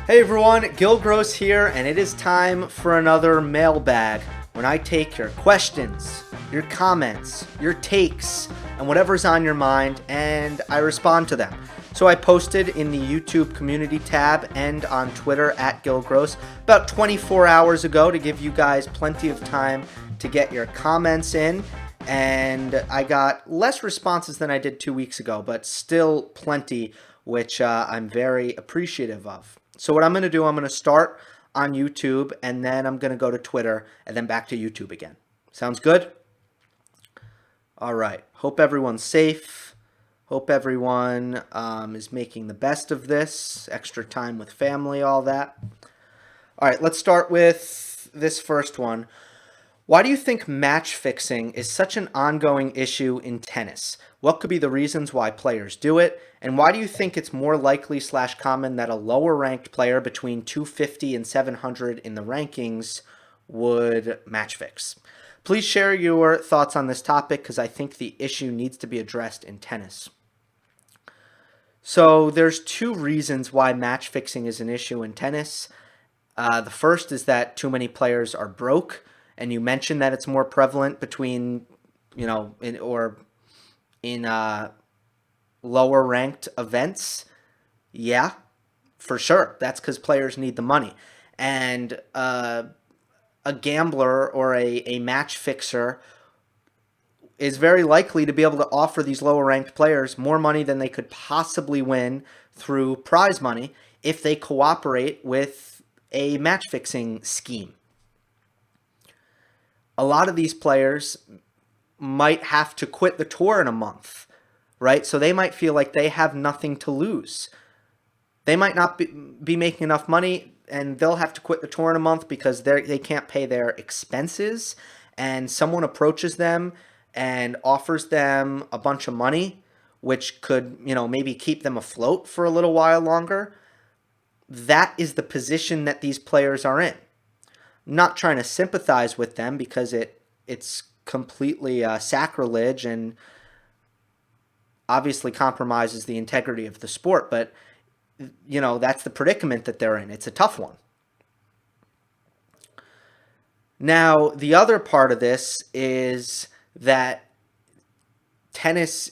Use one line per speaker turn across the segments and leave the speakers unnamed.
Hey everyone, Gill Gross here, and it is time for another mailbag when I take your questions, your comments, your takes, and whatever's on your mind, and I respond to them. So I posted in the YouTube community tab and on Twitter at Gill Gross about 24 hours ago to give you guys plenty of time to get your comments in, and I got less responses than I did 2 weeks ago, but still plenty, which I'm very appreciative of. So what I'm going to do, I'm going to start on YouTube, and then I'm going to go to Twitter, and then back to YouTube again. Sounds good? All right. Hope everyone's safe. Hope everyone is making the best of this. Extra time with family, all that. All right, let's start with this first one. Why do you think match fixing is such an ongoing issue in tennis? What could be the reasons why players do it? And why do you think it's more likely / common that a lower ranked player between 250 and 700 in the rankings would match fix? Please share your thoughts on this topic because I think the issue needs to be addressed in tennis. So there's two reasons why match fixing is an issue in tennis. The first is that too many players are broke. And you mentioned that it's more prevalent between, in lower ranked events. Yeah, for sure. That's because players need the money. And a gambler or a match fixer is very likely to be able to offer these lower ranked players more money than they could possibly win through prize money if they cooperate with a match fixing scheme. A lot of these players might have to quit the tour in a month, right? So they might feel like they have nothing to lose. They might not be making enough money, and they'll have to quit the tour in a month because they can't pay their expenses, and someone approaches them and offers them a bunch of money, which could, maybe keep them afloat for a little while longer. That is the position that these players are in. Not trying to sympathize with them because it's completely sacrilege and obviously compromises the integrity of the sport, but that's the predicament that they're in. It's a tough one. Now, the other part of this is that tennis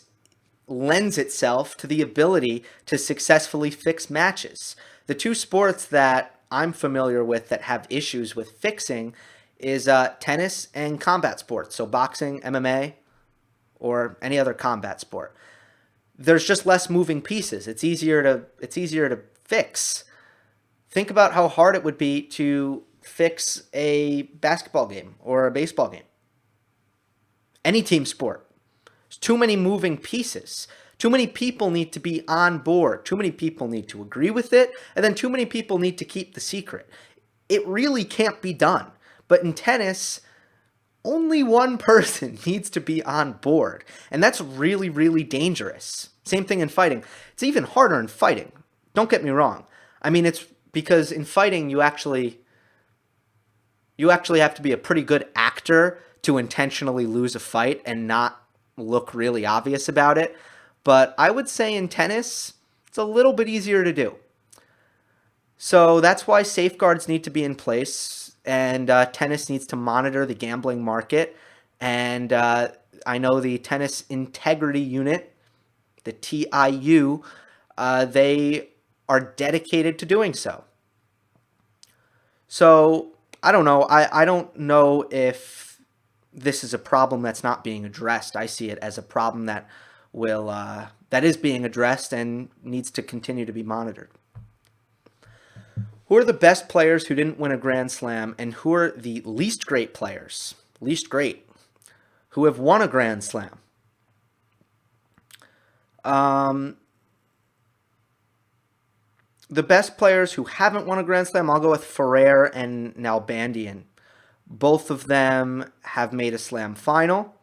lends itself to the ability to successfully fix matches. The two sports that I'm familiar with that have issues with fixing is tennis and combat sports. So boxing, MMA, or any other combat sport. There's just less moving pieces. It's easier to fix. Think about how hard it would be to fix a basketball game or a baseball game. Any team sport. There's too many moving pieces. Too many people need to be on board. Too many people need to agree with it. And then too many people need to keep the secret. It really can't be done. But in tennis, only one person needs to be on board. And that's really, really dangerous. Same thing in fighting. It's even harder in fighting. Don't get me wrong. I mean, it's because in fighting, you actually have to be a pretty good actor to intentionally lose a fight and not look really obvious about it. But I would say in tennis, it's a little bit easier to do. So that's why safeguards need to be in place, and tennis needs to monitor the gambling market. And I know the Tennis Integrity Unit, the TIU, they are dedicated to doing so. So I don't know. I don't know if this is a problem that's not being addressed. I see it as a problem that is being addressed and needs to continue to be monitored. Who are the best players who didn't win a Grand Slam, and who are the least great players, who have won a Grand Slam? The best players who haven't won a Grand Slam, I'll go with Ferrer and Nalbandian. Both of them have made a Slam final.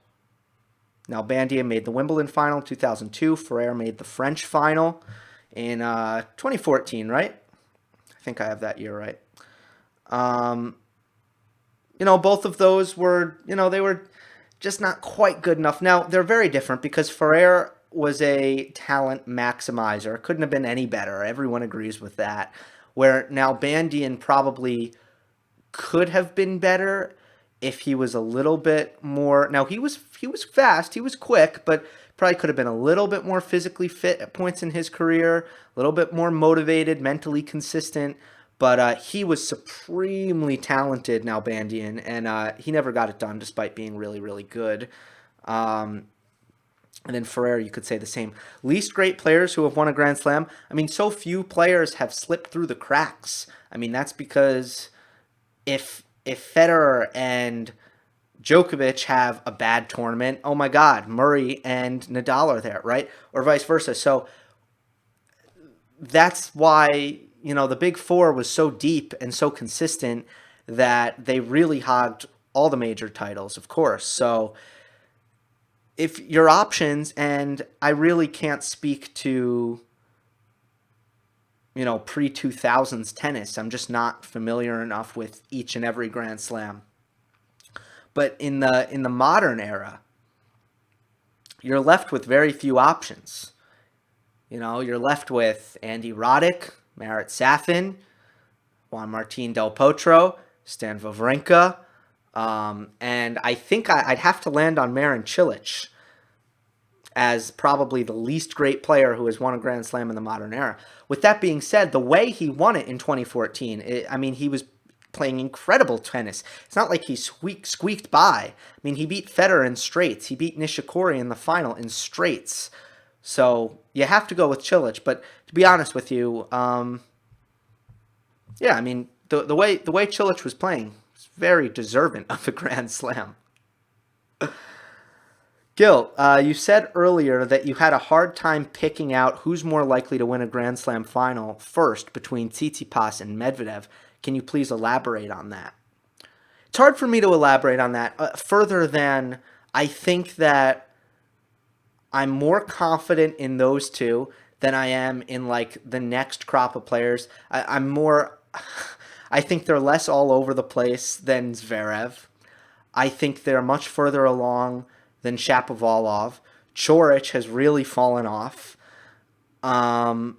Nalbandian made the Wimbledon final in 2002. Ferrer made the French final in 2014, right? I think I have that year right. Both of those were, they were just not quite good enough. Now, they're very different because Ferrer was a talent maximizer. Couldn't have been any better. Everyone agrees with that. Where Nalbandian probably could have been better if he was a little bit more. Now he was fast, he was quick, but probably could have been a little bit more physically fit at points in his career, a little bit more motivated, mentally consistent. But he was supremely talented, Nalbandian, and he never got it done despite being really, really good. And then Ferrer, you could say the same. Least great players who have won a Grand Slam. I mean, so few players have slipped through the cracks. I mean, that's because if Federer and Djokovic have a bad tournament, oh my God, Murray and Nadal are there, right? Or vice versa. So that's why, the Big Four was so deep and so consistent that they really hogged all the major titles, of course. So if your options, and I really can't speak to, pre-2000s tennis. I'm just not familiar enough with each and every Grand Slam. But in the modern era, you're left with very few options. You're left with Andy Roddick, Marat Safin, Juan Martín del Potro, Stan Wawrinka, and I think I'd have to land on Marin Cilic as probably the least great player who has won a Grand Slam in the modern era. With that being said, the way he won it in 2014, he was playing incredible tennis. It's not like he squeaked by. I mean, he beat Federer in straights. He beat Nishikori in the final in straights. So you have to go with Cilic. But to be honest with you, the way Cilic was playing was very deserving of a Grand Slam. Gil, you said earlier that you had a hard time picking out who's more likely to win a Grand Slam final first between Tsitsipas and Medvedev. Can you please elaborate on that? It's hard for me to elaborate on that further than I think that I'm more confident in those two than I am in the next crop of players. I think they're less all over the place than Zverev. I think they're much further along than Shapovalov. Coric has really fallen off. I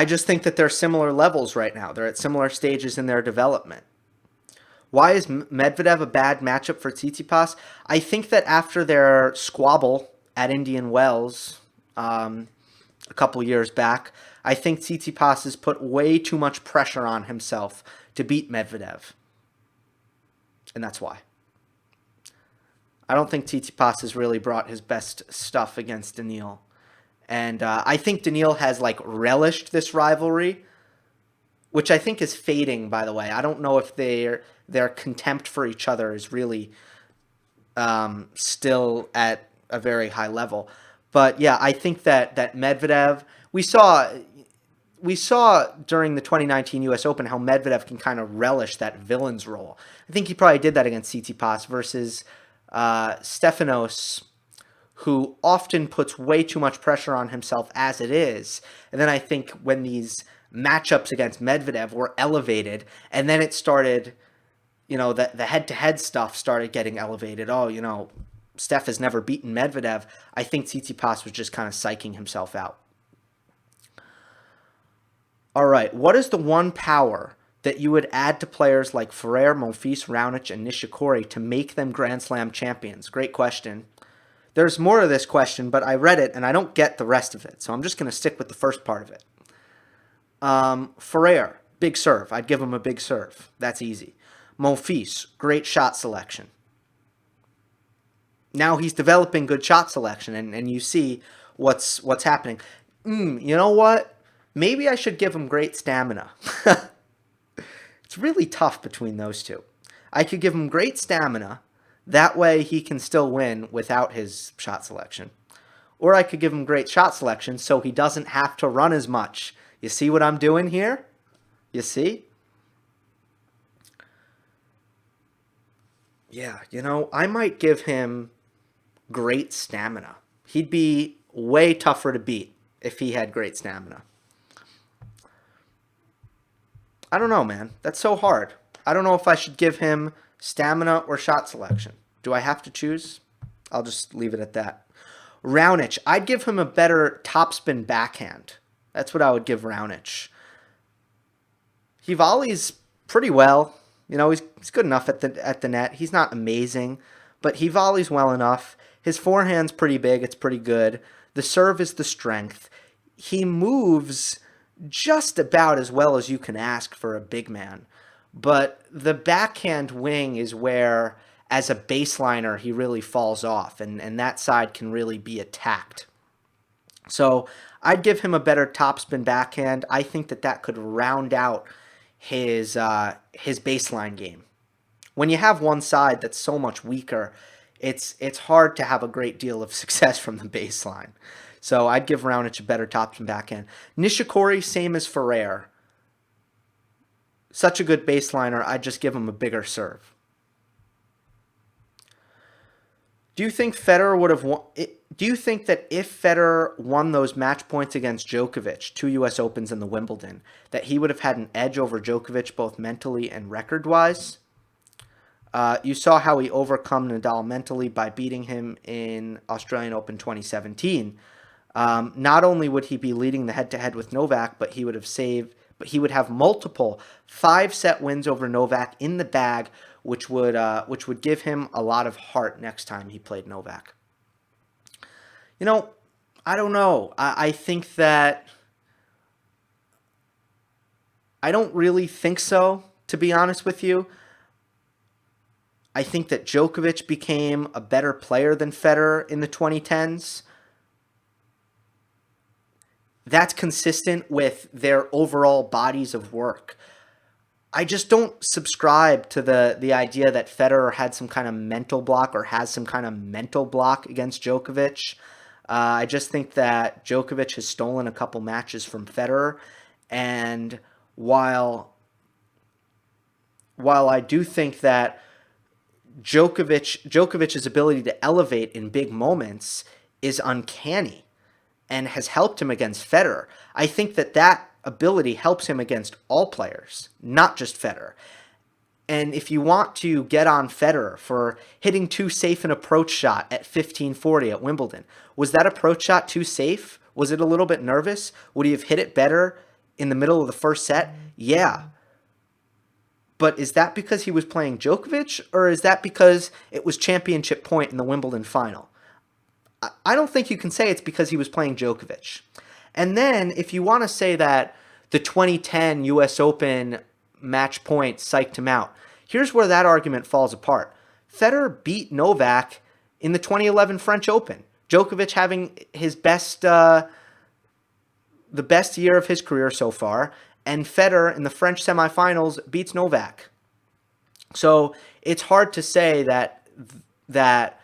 just think that they're similar levels right now. They're at similar stages in their development. Why is Medvedev a bad matchup for Tsitsipas? I think that after their squabble at Indian Wells a couple years back, I think Tsitsipas has put way too much pressure on himself to beat Medvedev. And that's why. I don't think Tsitsipas has really brought his best stuff against Daniil. And I think Daniil has relished this rivalry, which I think is fading, by the way. I don't know if their contempt for each other is really still at a very high level. But yeah, I think that Medvedev, we saw during the 2019 U.S. Open how Medvedev can kind of relish that villain's role. I think he probably did that against Tsitsipas versus Stefanos, who often puts way too much pressure on himself as it is. And then I think when these matchups against Medvedev were elevated, and then it started, the head-to-head stuff started getting elevated. Oh, Steph has never beaten Medvedev. I think Tsitsipas was just kind of psyching himself out. All right, what is the one power that you would add to players like Ferrer, Monfils, Raonic, and Nishikori to make them Grand Slam champions? Great question. There's more to this question, but I read it and I don't get the rest of it, so I'm just going to stick with the first part of it. Ferrer, big serve. I'd give him a big serve. That's easy. Monfils, great shot selection. Now he's developing good shot selection, and you see what's happening. You know what? Maybe I should give him great stamina. It's really tough between those two. I could give him great stamina. That way he can still win without his shot selection. Or I could give him great shot selection so he doesn't have to run as much. You see what I'm doing here? You see? Yeah, I might give him great stamina. He'd be way tougher to beat if he had great stamina. I don't know, man. That's so hard. I don't know if I should give him Stamina or shot selection? Do I have to choose? I'll just leave it at that. Raonic, I'd give him a better topspin backhand. That's what I would give Raonic. He volleys pretty well. You know, he's good enough at the net. He's not amazing, but he volleys well enough. His forehand's pretty big. It's pretty good. The serve is the strength. He moves just about as well as you can ask for a big man. But the backhand wing is where, as a baseliner, he really falls off, and that side can really be attacked. So I'd give him a better topspin backhand. I think that could round out his baseline game. When you have one side that's so much weaker, it's hard to have a great deal of success from the baseline. So I'd give Raonic a better topspin backhand. Nishikori, same as Ferrer. Such a good baseliner, I'd just give him a bigger serve. Do you think Federer would have won? Do you think that if Federer won those match points against Djokovic, 2 U.S. Opens and the Wimbledon, that he would have had an edge over Djokovic both mentally and record-wise? You saw how he overcome Nadal mentally by beating him in Australian Open 2017. Not only would he be leading the head-to-head with Novak, but he would have multiple 5-set wins over Novak in the bag, which would give him a lot of heart next time he played Novak. You know, I don't know. I think that I don't really think so, to be honest with you. I think that Djokovic became a better player than Federer in the 2010s. That's consistent with their overall bodies of work. I just don't subscribe to the idea that Federer had some kind of mental block or has some kind of mental block against Djokovic. I just think that Djokovic has stolen a couple matches from Federer, and while I do think that Djokovic's ability to elevate in big moments is uncanny and has helped him against Federer, I think that ability helps him against all players, not just Federer. And if you want to get on Federer for hitting too safe an approach shot at 1540 at Wimbledon, was that approach shot too safe? Was it a little bit nervous? Would he have hit it better in the middle of the first set? Yeah. But is that because he was playing Djokovic, or is that because it was championship point in the Wimbledon final? I don't think you can say it's because he was playing Djokovic. And then if you want to say that the 2010 U.S. Open match point psyched him out, here's where that argument falls apart. Federer beat Novak in the 2011 French Open. Djokovic having his the best year of his career so far, and Federer in the French semifinals beats Novak. So it's hard to say that the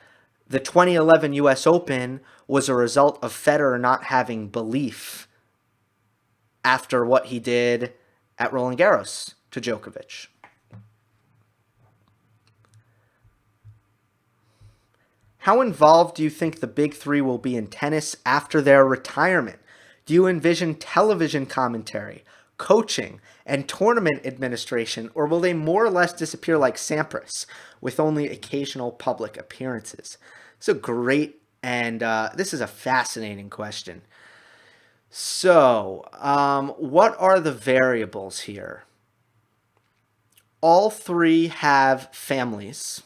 2011 U.S. Open was a result of Federer not having belief after what he did at Roland Garros to Djokovic. How involved do you think the big three will be in tennis after their retirement? Do you envision television commentary, coaching, and tournament administration, or will they more or less disappear like Sampras with only occasional public appearances? It's a great and this is a fascinating question. So, what are the variables here? All three have families.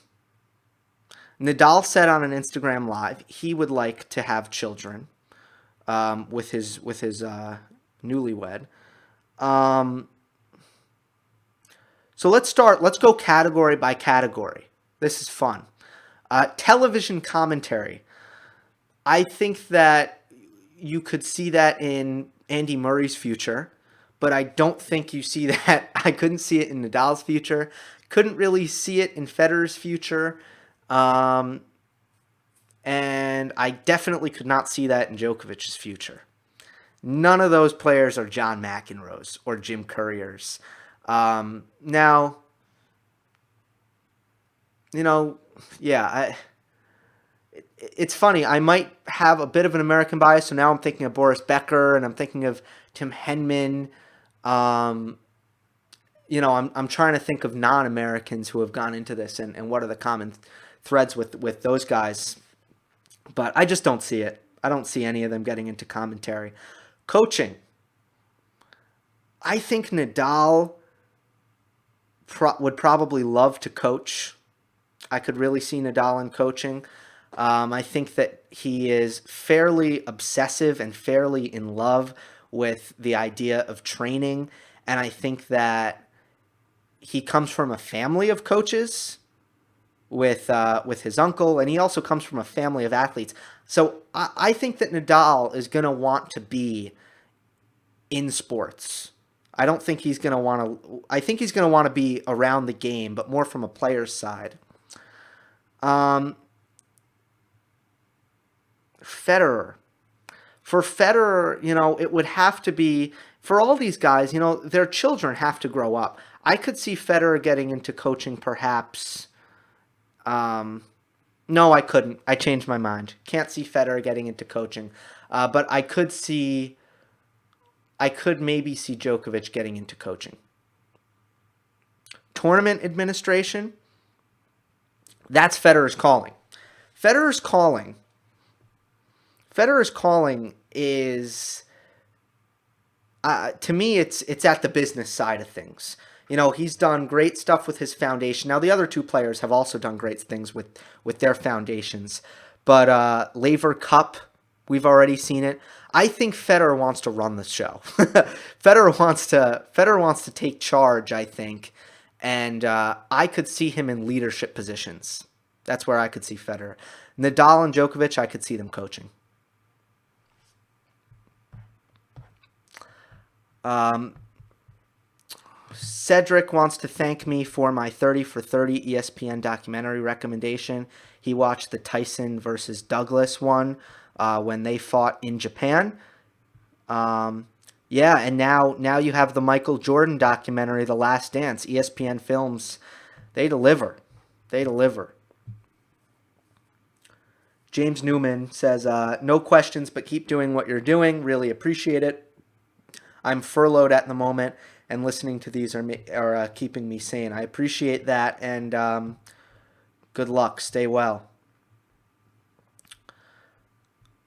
Nadal said on an Instagram Live he would like to have children with his newlywed. So let's go category by category. This is fun. Television commentary. I think that you could see that in Andy Murray's future, but I don't think you see that. I couldn't see it in Nadal's future. Couldn't really see it in Federer's future. And I definitely could not see that in Djokovic's future. None of those players are John McEnroe's or Jim Courier's. Now, it's funny. I might have a bit of an American bias, so now I'm thinking of Boris Becker, and I'm thinking of Tim Henman. I'm trying to think of non-Americans who have gone into this, and what are the common threads with those guys. But I just don't see it. I don't see any of them getting into commentary. Coaching. I think Nadal would probably love to coach. I could really see Nadal in coaching. I think that he is fairly obsessive and fairly in love with the idea of training. And I think that he comes from a family of coaches with his uncle, and he also comes from a family of athletes. So I think that Nadal is going to want to be in sports. I don't think he's going to want to. I think he's going to want to be around the game, but more from a player's side. Um, Federer. For Federer, it would have to be for all these guys. Their children have to grow up. I could see Federer getting into coaching, perhaps. No, I couldn't. I changed my mind. Can't see Federer getting into coaching, but I could see. I could maybe see Djokovic getting into coaching. Tournament administration. That's Federer's calling. Federer's calling. Federer's calling is, to me, it's at the business side of things. He's done great stuff with his foundation. Now, the other two players have also done great things with their foundations. But Laver Cup, we've already seen it. I think Federer wants to run the show. Federer wants to take charge, I think. And I could see him in leadership positions. That's where I could see Federer. Nadal and Djokovic, I could see them coaching. Cedric wants to thank me for my 30 for 30 ESPN documentary recommendation. He watched the Tyson versus Douglas one when they fought in Japan. Yeah, and now you have the Michael Jordan documentary, The Last Dance. ESPN Films, they deliver. They deliver. James Newman says, no questions, but keep doing what you're doing. Really appreciate it. I'm furloughed at the moment, and listening to these are keeping me sane. I appreciate that, and good luck. Stay well.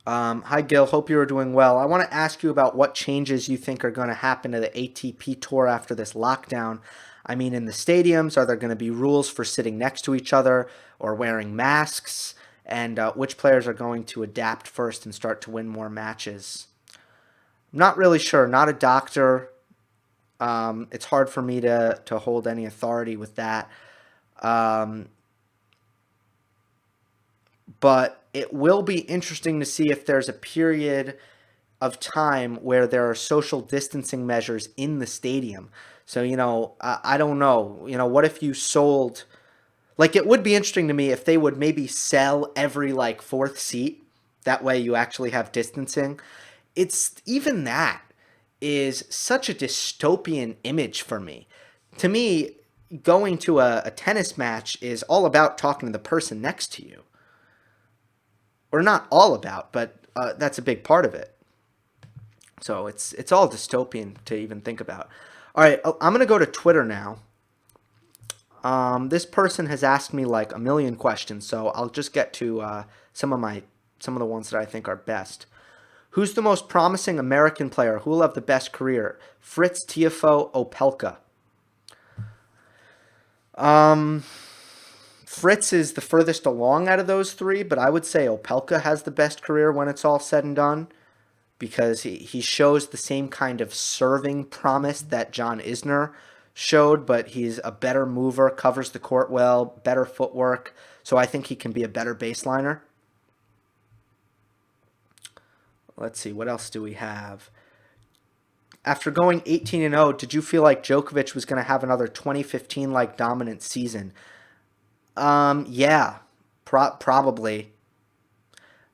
Hi, Gil. Hope you are doing well. I want to ask you about what changes you think are going to happen to the ATP Tour after this lockdown. I mean, in the stadiums, are there going to be rules for sitting next to each other or wearing masks? And which players are going to adapt first and start to win more matches? I'm not really sure. Not a doctor. It's hard for me to hold any authority with that. But it will be interesting to see if there's a period of time where there are social distancing measures in the stadium. So, I don't know. What if you sold... Like, it would be interesting to me if they would maybe sell every, fourth seat. That way you actually have distancing. It's even that is such a dystopian image for me. To me, going to a tennis match is all about talking to the person next to you. Or not all about, but that's a big part of it. So it's all dystopian to even think about. All right, I'm going to go to Twitter now. This person has asked me like a million questions, so I'll just get to some of the ones that I think are best. Who's the most promising American player? Who will have the best career? Fritz, Tiafoe, Opelka. Fritz is the furthest along out of those three, but I would say Opelka has the best career when it's all said and done, because he shows the same kind of serving promise that John Isner showed, but he's a better mover, covers the court well, better footwork, so I think he can be a better baseliner. Let's see, what else do we have? After going 18-0, did you feel like Djokovic was going to have another 2015-like dominant season? Yeah, probably.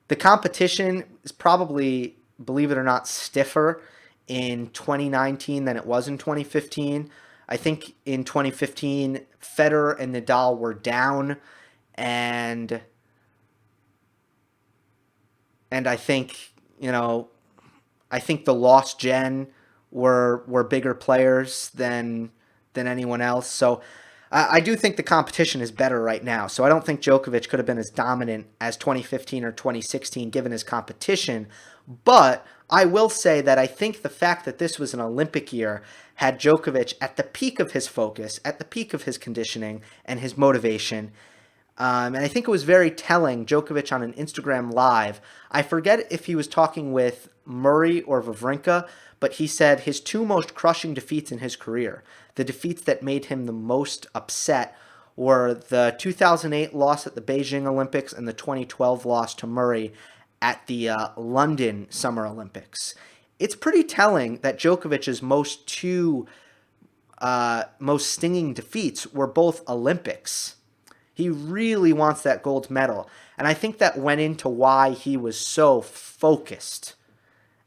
The competition is probably, believe it or not, stiffer in 2019 than it was in 2015. I think in 2015, Federer and Nadal were down, and I think, I think the lost gen were bigger players than than anyone else. So I do think the competition is better right now. So I don't think Djokovic could have been as dominant as 2015 or 2016 given his competition. But I will say that I think the fact that this was an Olympic year had Djokovic at the peak of his focus, at the peak of his conditioning and his motivation. And I think it was very telling, Djokovic on an Instagram live. I forget if he was talking with Murray or Wawrinka, but he said his two most crushing defeats in his career, the defeats that made him the most upset, were the 2008 loss at the Beijing Olympics and the 2012 loss to Murray at the London Summer Olympics. It's pretty telling that Djokovic's most stinging defeats were both Olympics. He really wants that gold medal. And I think that went into why he was so focused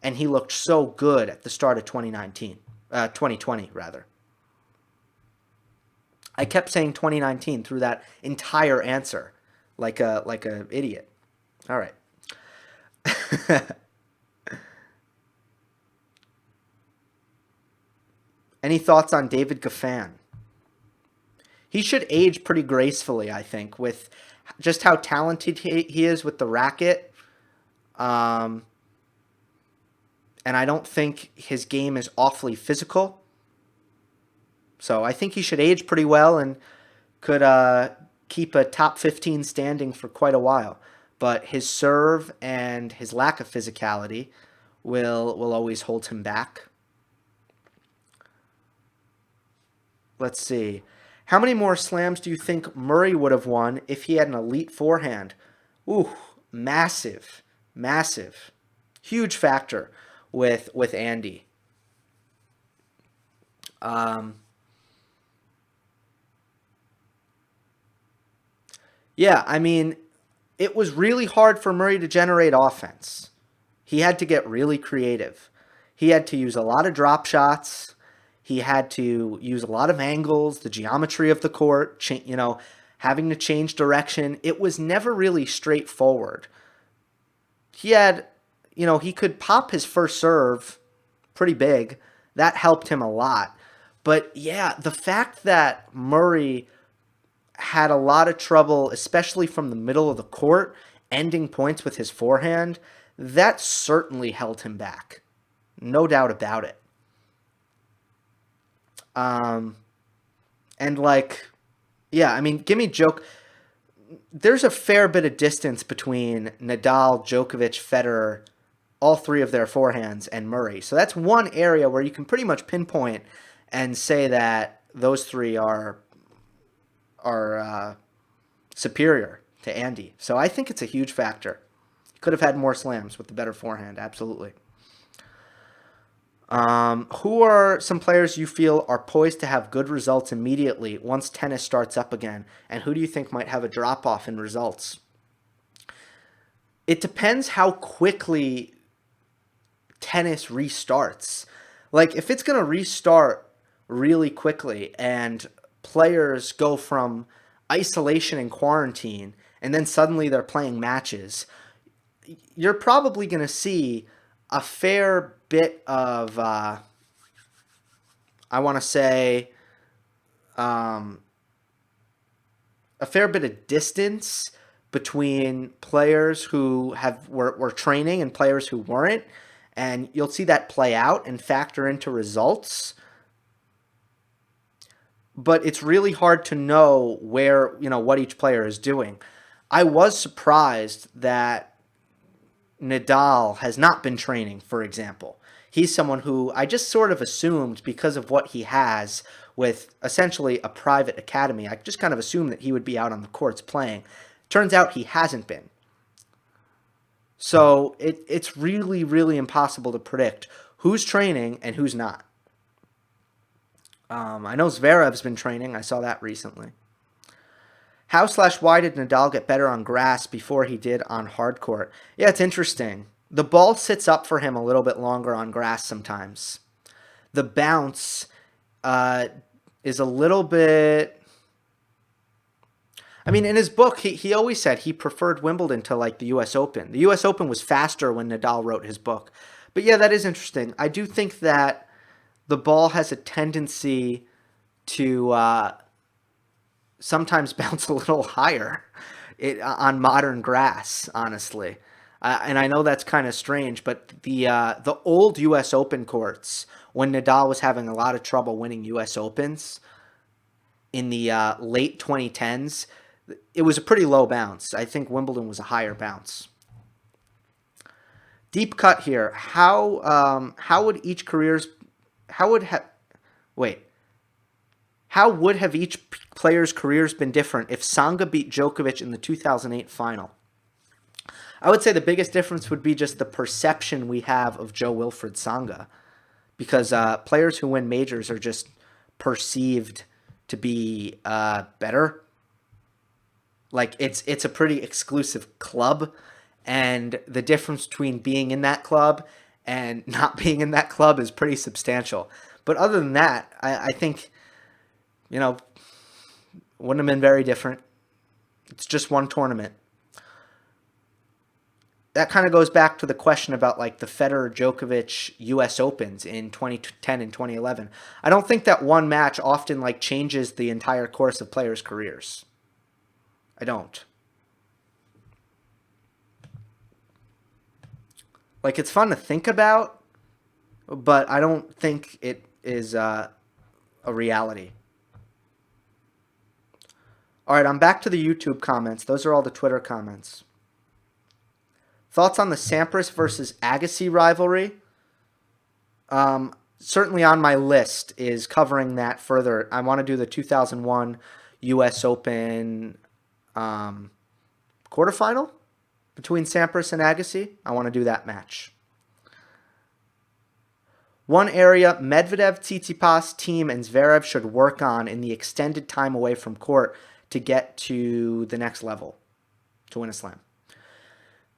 and he looked so good at the start of 2020 rather. I kept saying 2019 through that entire answer like a idiot. All right. Any thoughts on David Goffin? He should age pretty gracefully, I think, with just how talented he is with the racket. And I don't think his game is awfully physical. So I think he should age pretty well and could keep a top 15 standing for quite a while. But his serve and his lack of physicality will always hold him back. Let's see. How many more slams do you think Murray would have won if he had an elite forehand? Ooh, massive. Huge factor with Andy. Yeah, I mean, it was really hard for Murray to generate offense. He had to get really creative. He had to use a lot of drop shots. He had to use a lot of angles, the geometry of the court, having to change direction. It was never really straightforward. He could pop his first serve pretty big. That helped him a lot. But yeah, the fact that Murray had a lot of trouble, especially from the middle of the court, ending points with his forehand, that certainly held him back. No doubt about it. Give me joke. There's a fair bit of distance between Nadal, Djokovic, Federer, all three of their forehands, and Murray. So that's one area where you can pretty much pinpoint and say that those three are superior to Andy. So I think it's a huge factor. He could have had more slams with the better forehand, absolutely. Who are some players you feel are poised to have good results immediately once tennis starts up again? And who do you think might have a drop-off in results? It depends how quickly tennis restarts. Like, if it's going to restart really quickly and players go from isolation and quarantine and then suddenly they're playing matches, you're probably going to see a fair bit of, a fair bit of distance between players who were training and players who weren't, and you'll see that play out and factor into results. But it's really hard to know what each player is doing. I was surprised that Nadal has not been training, for example. He's someone who I just sort of assumed, because of what he has with essentially a private academy, I just kind of assumed that he would be out on the courts playing. Turns out he hasn't been. So it's really, really impossible to predict who's training and who's not. I know Zverev's been training. I saw that recently. How/why did Nadal get better on grass before he did on hard court? Yeah, it's interesting. The ball sits up for him a little bit longer on grass sometimes. The bounce is a little bit... I mean, in his book, he always said he preferred Wimbledon to like the U.S. Open. The U.S. Open was faster when Nadal wrote his book. But yeah, that is interesting. I do think that the ball has a tendency to sometimes bounce a little higher on modern grass, honestly. And I know that's kind of strange, but the old U.S. Open courts, when Nadal was having a lot of trouble winning U.S. Opens in the late 2010s, it was a pretty low bounce. I think Wimbledon was a higher bounce. Deep cut here. How would each careers how would have wait how would have each player's careers been different if Tsonga beat Djokovic in the 2008 final? I would say the biggest difference would be just the perception we have of Jo-Wilfried Tsonga, because players who win majors are just perceived to be better. Like it's a pretty exclusive club, and the difference between being in that club and not being in that club is pretty substantial. But other than that, I think, wouldn't have been very different. It's just one tournament. That kind of goes back to the question about like the Federer Djokovic US Opens in 2010 and 2011. I don't think that one match often like changes the entire course of players' careers. I don't. Like, it's fun to think about, but I don't think it is a reality. All right, I'm back to the YouTube comments. Those are all the Twitter comments. Thoughts on the Sampras versus Agassi rivalry? Certainly on my list is covering that further. I want to do the 2001 U.S. Open quarterfinal between Sampras and Agassi. I want to do that match. One area Medvedev, Tsitsipas, Thiem, and Zverev should work on in the extended time away from court to get to the next level, to win a slam.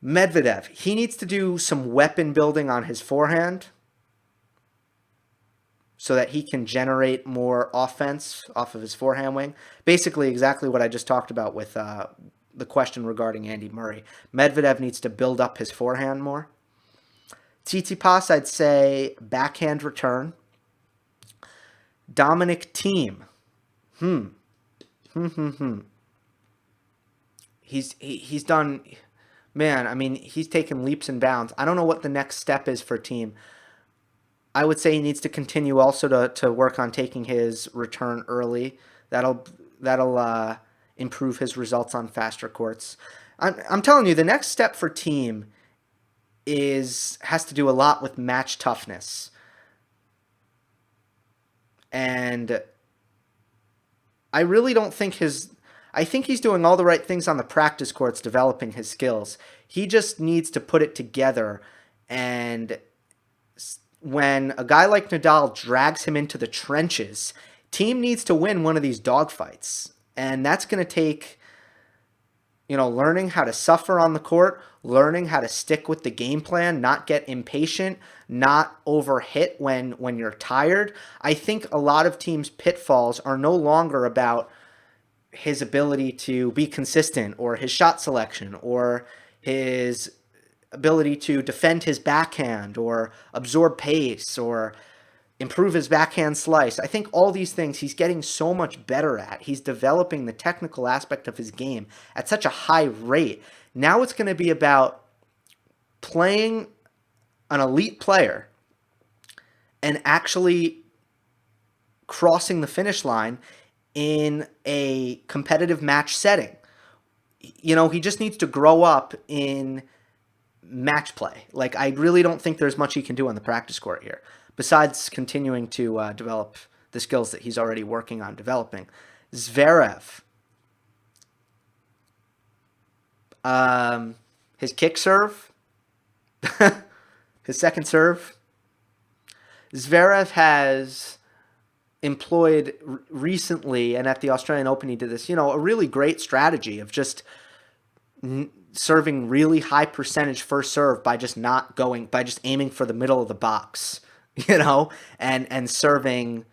Medvedev, he needs to do some weapon building on his forehand so that he can generate more offense off of his forehand wing. Basically exactly what I just talked about with the question regarding Andy Murray. Medvedev needs to build up his forehand more. Tsitsipas, I'd say backhand return. Dominic Thiem. He's done, man, I mean, he's taken leaps and bounds. I don't know what the next step is for Thiem. I would say he needs to continue also to work on taking his return early. That'll improve his results on faster courts. I'm telling you, the next step for Thiem has to do a lot with match toughness. And I really don't think I think he's doing all the right things on the practice courts, developing his skills. He just needs to put it together, and when a guy like Nadal drags him into the trenches, Thiem needs to win one of these dogfights. And that's going to take, learning how to suffer on the court, learning how to stick with the game plan, not get impatient, not overhit when you're tired. I think a lot of Thiem's pitfalls are no longer about his ability to be consistent or his shot selection or his ability to defend his backhand or absorb pace or improve his backhand slice. I think all these things he's getting so much better at. He's developing the technical aspect of his game at such a high rate. Now it's going to be about playing an elite player and actually crossing the finish line in a competitive match setting. He just needs to grow up in match play. Like, I really don't think there's much he can do on the practice court here, besides continuing to develop the skills that he's already working on developing. Zverev. His kick serve. His second serve. Zverev has employed recently, and at the Australian Open he did this, a really great strategy of just serving really high percentage first serve by just aiming for the middle of the box, and serving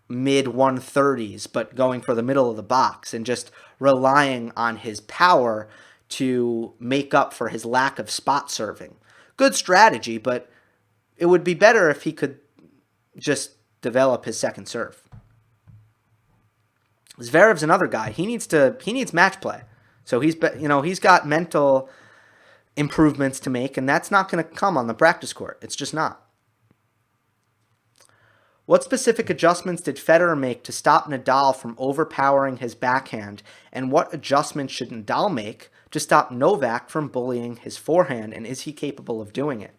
mid 130s, but going for the middle of the box and just relying on his power to make up for his lack of spot serving. Good strategy, but it would be better if he could just develop his second serve. Zverev's another guy. He needs match play. So he's got mental improvements to make, and that's not going to come on the practice court. It's just not. What specific adjustments did Federer make to stop Nadal from overpowering his backhand, and what adjustments should Nadal make to stop Novak from bullying his forehand, and is he capable of doing it?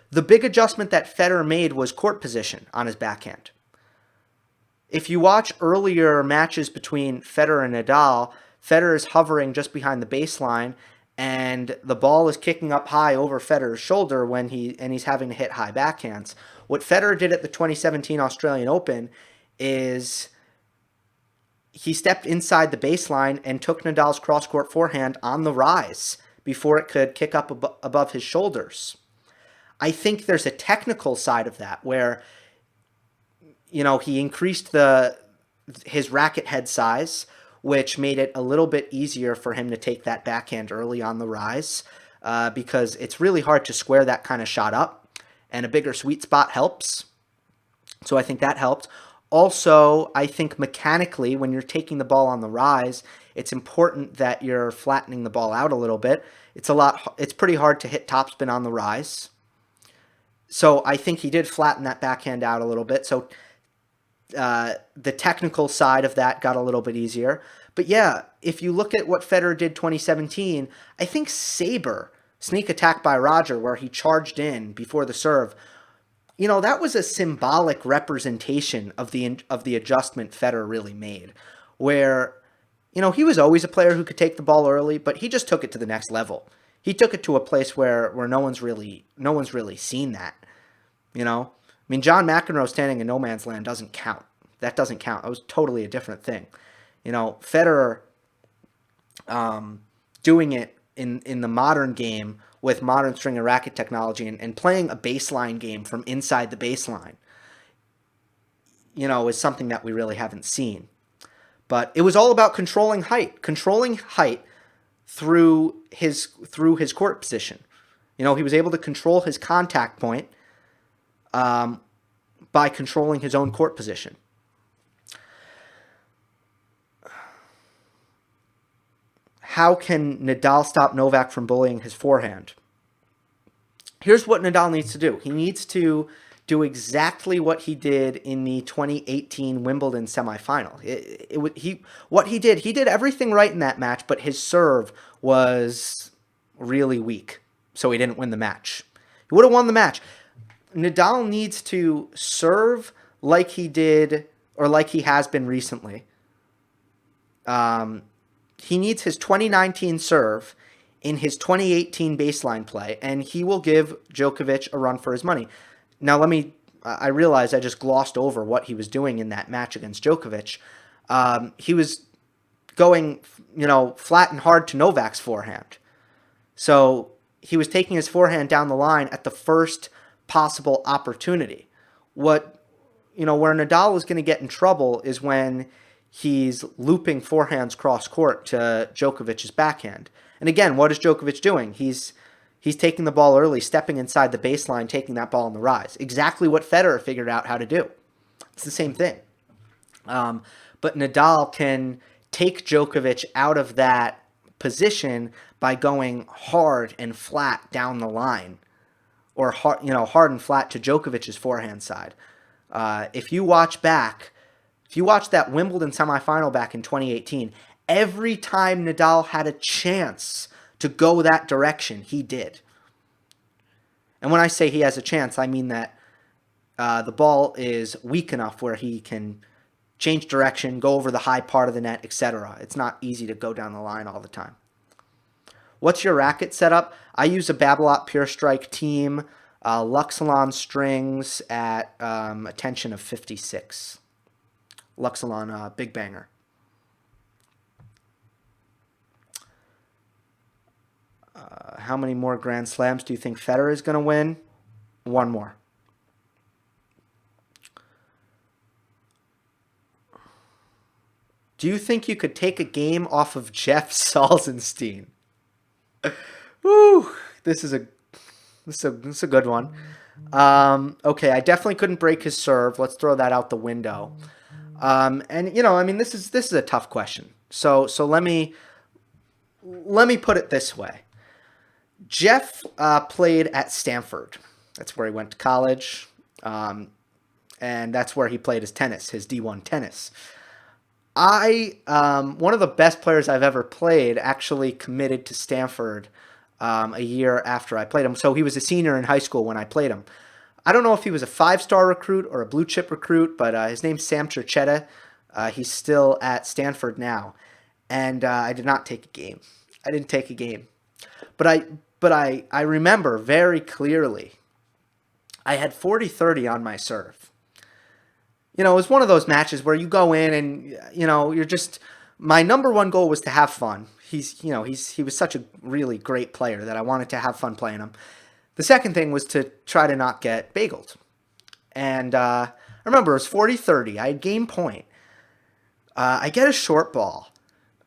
The big adjustment that Federer made was court position on his backhand. If you watch earlier matches between Federer and Nadal, Federer is hovering just behind the baseline, and the ball is kicking up high over Federer's shoulder when he's having to hit high backhands. What Federer did at the 2017 Australian Open is he stepped inside the baseline and took Nadal's cross-court forehand on the rise before it could kick up above his shoulders. I think there's a technical side of that where, he increased his racket head size, which made it a little bit easier for him to take that backhand early on the rise, because it's really hard to square that kind of shot up, and a bigger sweet spot helps. So I think that helped. Also, I think mechanically, when you're taking the ball on the rise, it's important that you're flattening the ball out a little bit. It's pretty hard to hit topspin on the rise. So I think he did flatten that backhand out a little bit. So the technical side of that got a little bit easier. But yeah, if you look at what Federer did 2017, I think Sabre, sneak attack by Roger, where he charged in before the serve, that was a symbolic representation of the adjustment Federer really made, where, he was always a player who could take the ball early, but he just took it to the next level. He took it to a place where no one's really seen that. John McEnroe standing in no man's land doesn't count. That doesn't count. It was totally a different thing. Federer doing it in the modern game with modern string and racket technology and playing a baseline game from inside the baseline, is something that we really haven't seen. But it was all about controlling height through his court position. He was able to control his contact point by controlling his own court position. How can Nadal stop Novak from bullying his forehand? Here's what Nadal needs to do. He needs to do exactly what he did in the 2018 Wimbledon semifinal. He did everything right in that match, but his serve was really weak, so he didn't win the match. He would have won the match. Nadal needs to serve like he did, or like he has been recently. He needs his 2019 serve in his 2018 baseline play, and he will give Djokovic a run for his money. Now, I realized I just glossed over what he was doing in that match against Djokovic. He was going, flat and hard to Novak's forehand. So he was taking his forehand down the line at the first possible opportunity. Where Nadal is going to get in trouble is when he's looping forehands cross court to Djokovic's backhand. And again, what is Djokovic doing? He's taking the ball early, stepping inside the baseline, taking that ball on the rise. Exactly what Federer figured out how to do. It's the same thing. But Nadal can take Djokovic out of that position by going hard and flat down the line, or hard and flat to Djokovic's forehand side. If you watch that Wimbledon semifinal back in 2018, every time Nadal had a chance to go that direction, he did. And when I say he has a chance, I mean that the ball is weak enough where he can change direction, go over the high part of the net, etc. It's not easy to go down the line all the time. What's your racket setup? I use a Babolat Pure Strike Thiem, Luxilon strings at a tension of 56. Luxilon Big Banger. How many more Grand Slams do you think Federer is going to win? One more. Do you think you could take a game off of Jeff Salzenstein? Woo! This is a good one. Okay, I definitely couldn't break his serve. Let's throw that out the window. And I mean, this is a tough question. So let me put it this way. Jeff played at Stanford. That's where he went to college, and that's where he played his tennis, his D1 tennis. One of the best players I've ever played actually committed to Stanford a year after I played him. So he was a senior in high school when I played him. I don't know if he was a 5-star recruit or a blue chip recruit, but his name's Sam Cherchetta. He's still at Stanford now, and I did not take a game. I didn't take a game, but I remember very clearly. I had 40-30 on my serve. It was one of those matches where you go in and you're just. My number one goal was to have fun. He was such a really great player that I wanted to have fun playing him. The second thing was to try to not get bageled. And I remember it was 40-30. I had game point. I get a short ball.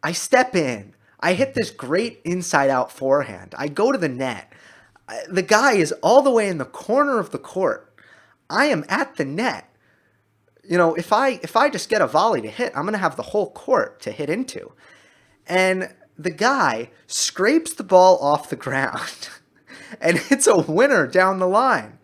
I step in. I hit this great inside-out forehand. I go to the net. The guy is all the way in the corner of the court. I am at the net. If I just get a volley to hit, I'm going to have the whole court to hit into. And the guy scrapes the ball off the ground. And it's a winner down the line.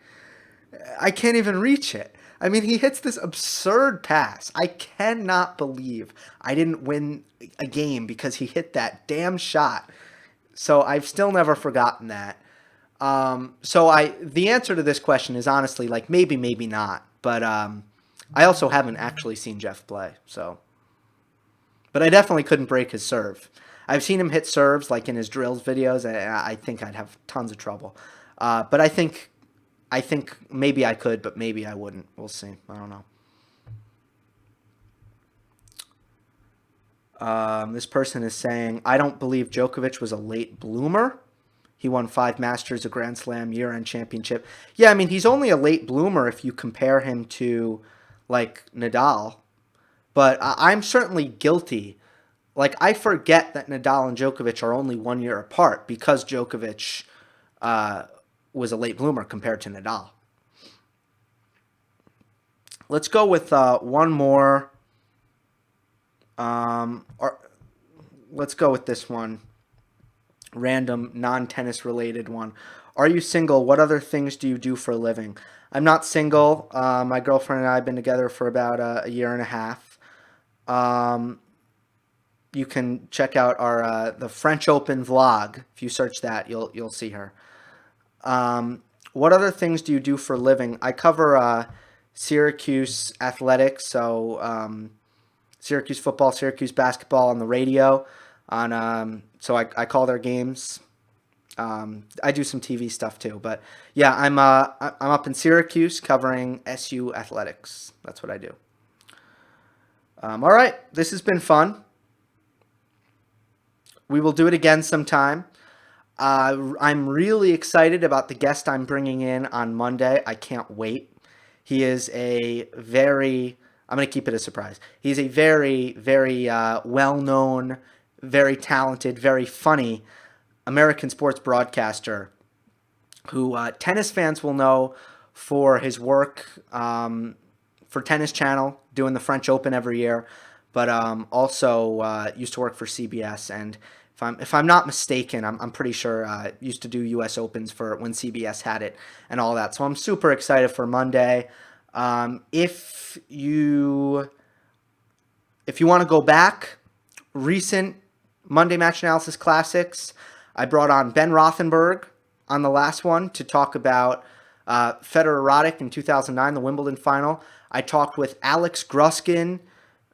I can't even reach it. I mean, he hits this absurd pass. I cannot believe I didn't win a game because he hit that damn shot. So I've still never forgotten that. The answer to this question is honestly like maybe, maybe not. But I also haven't actually seen Jeff play. But I definitely couldn't break his serve. I've seen him hit serves like in his drills videos, and I think I'd have tons of trouble. But I think maybe I could, but maybe I wouldn't. We'll see. I don't know. This person is saying, I don't believe Djokovic was a late bloomer. He won 5 Masters, a Grand Slam, year-end championship. Yeah, I mean, he's only a late bloomer if you compare him to, like, Nadal. But I'm certainly guilty. Like, I forget that Nadal and Djokovic are only 1 year apart because Djokovic was a late bloomer compared to Nadal. Let's go with one more. Let's go with this one. Random, non-tennis related one. Are you single? What other things do you do for a living? I'm not single. My girlfriend and I have been together for about a year and a half. You can check out our the French Open vlog. If you search that, you'll see her. What other things do you do for a living? I cover Syracuse athletics, so Syracuse football, Syracuse basketball on the radio. So I call their games. I do some TV stuff too, but yeah, I'm up in Syracuse covering SU athletics. That's what I do. All right, this has been fun. We will do it again sometime. I'm really excited about the guest I'm bringing in on Monday. I can't wait. He is I'm going to keep it a surprise. He's a very, very well-known, very talented, very funny American sports broadcaster who tennis fans will know for his work for Tennis Channel, doing the French Open every year, but also used to work for CBS, and if I'm not mistaken, I'm pretty sure used to do U.S. Opens for when CBS had it and all that. So I'm super excited for Monday. If you want to go back, recent Monday Match Analysis Classics, I brought on Ben Rothenberg on the last one to talk about Federer Raonic in 2009, the Wimbledon final. I talked with Alex Gruskin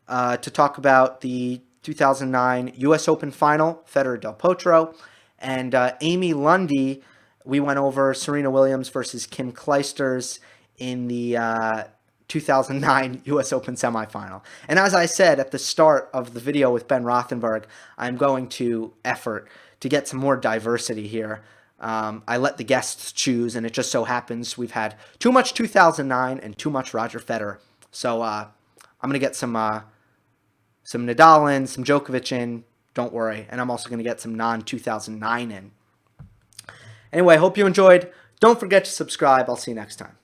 to talk about the 2009 U.S. Open final, Federer Del Potro, and Amy Lundy. We went over Serena Williams versus Kim Clijsters in the 2009 U.S. Open semifinal. And as I said at the start of the video with Ben Rothenberg, I'm going to effort to get some more diversity here. I let the guests choose, and it just so happens we've had too much 2009 and too much Roger Federer. So I'm going to get some Nadal in, some Djokovic in, don't worry. And I'm also going to get some non-2009 in. Anyway, I hope you enjoyed. Don't forget to subscribe. I'll see you next time.